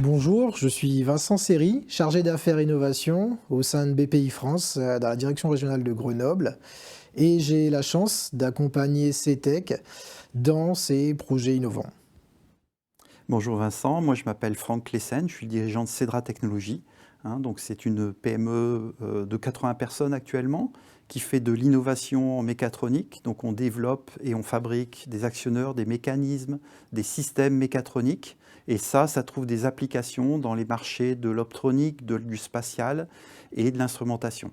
Bonjour, je suis Vincent Seri, chargé d'affaires innovation au sein de BPI France, dans la direction régionale de Grenoble. Et j'ai la chance d'accompagner CETEC dans ses projets innovants. Bonjour Vincent, moi je m'appelle Franck Clessen, je suis dirigeant de Cedra Technologies. Donc c'est une PME de 80 personnes actuellement qui fait de l'innovation en mécatronique. Donc on développe et on fabrique des actionneurs, des mécanismes, des systèmes mécatroniques. Et ça trouve des applications dans les marchés de l'optronique, du spatial et de l'instrumentation.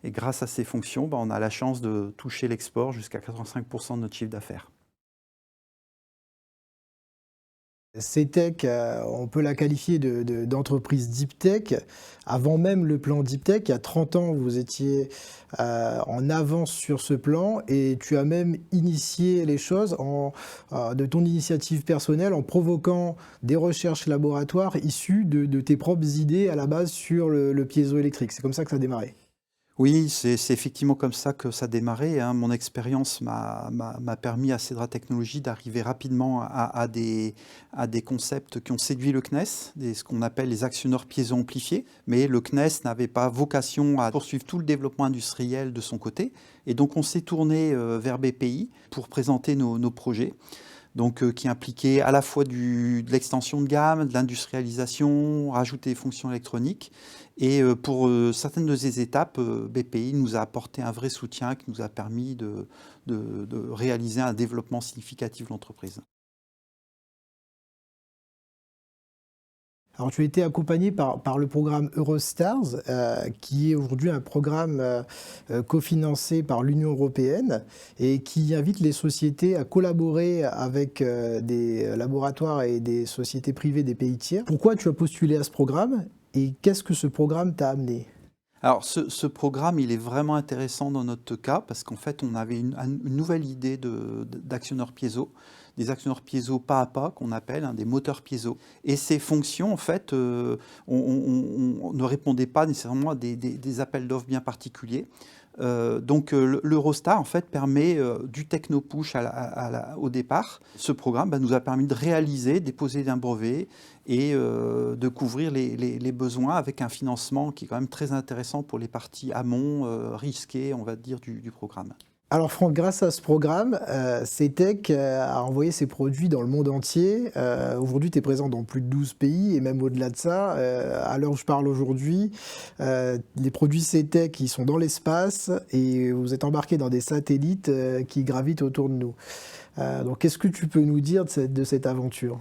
Et grâce à ces fonctions, on a la chance de toucher l'export jusqu'à 85% de notre chiffre d'affaires. CETEC, on peut la qualifier d'entreprise Deep Tech. Avant même le plan Deep Tech, il y a 30 ans, vous étiez en avance sur ce plan et tu as même initié les choses de ton initiative personnelle en provoquant des recherches laboratoires issues de tes propres idées à la base sur le piézoélectrique. C'est comme ça que ça a démarré. Oui, c'est effectivement comme ça que ça a démarré, hein. Mon expérience m'a permis à Cedra Technologies d'arriver rapidement à des concepts qui ont séduit le CNES, ce qu'on appelle les actionneurs piézo-amplifiés. Mais le CNES n'avait pas vocation à poursuivre tout le développement industriel de son côté. Et donc on s'est tourné vers BPI pour présenter nos projets. Donc, qui impliquait à la fois de l'extension de gamme, de l'industrialisation, rajouter des fonctions électroniques. Et pour certaines de ces étapes, BPI nous a apporté un vrai soutien qui nous a permis de réaliser un développement significatif de l'entreprise. Alors, tu as été accompagné par le programme Eurostars, qui est aujourd'hui un programme cofinancé par l'Union européenne et qui invite les sociétés à collaborer avec des laboratoires et des sociétés privées des pays tiers. Pourquoi tu as postulé à ce programme et qu'est-ce que ce programme t'a amené ? Alors, ce programme, il est vraiment intéressant dans notre cas parce qu'en fait, on avait une nouvelle idée d'actionneurs piézo, des actionneurs piézo pas à pas qu'on appelle, des moteurs piézo. Et ces fonctions, en fait, on ne répondait pas nécessairement à des appels d'offres bien particuliers. Donc l'Eurostar en fait permet du techno-push au départ. Ce programme nous a permis de réaliser, déposer un brevet et de couvrir les besoins avec un financement qui est quand même très intéressant pour les parties amont, risquées, on va dire, du programme. Alors Franck, grâce à ce programme, CETEC a envoyé ses produits dans le monde entier. Aujourd'hui, tu es présent dans plus de 12 pays et même au-delà de ça. À l'heure où je parle aujourd'hui, les produits CETEC ils sont dans l'espace et vous êtes embarqués dans des satellites qui gravitent autour de nous. Donc qu'est-ce que tu peux nous dire de cette aventure ?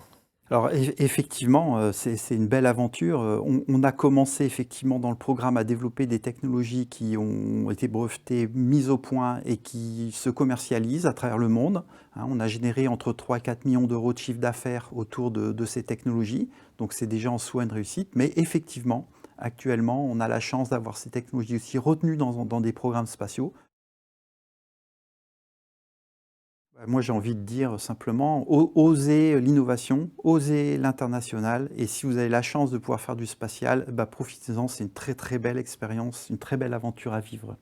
Alors effectivement, c'est une belle aventure. On a commencé effectivement dans le programme à développer des technologies qui ont été brevetées, mises au point et qui se commercialisent à travers le monde. On a généré entre 3 et 4 millions d'euros de chiffre d'affaires autour de ces technologies. Donc c'est déjà en soi une réussite. Mais effectivement, actuellement, on a la chance d'avoir ces technologies aussi retenues dans des programmes spatiaux. Moi, j'ai envie de dire simplement, osez l'innovation, osez l'international. Et si vous avez la chance de pouvoir faire du spatial, profitez-en, c'est une très très belle expérience, une très belle aventure à vivre.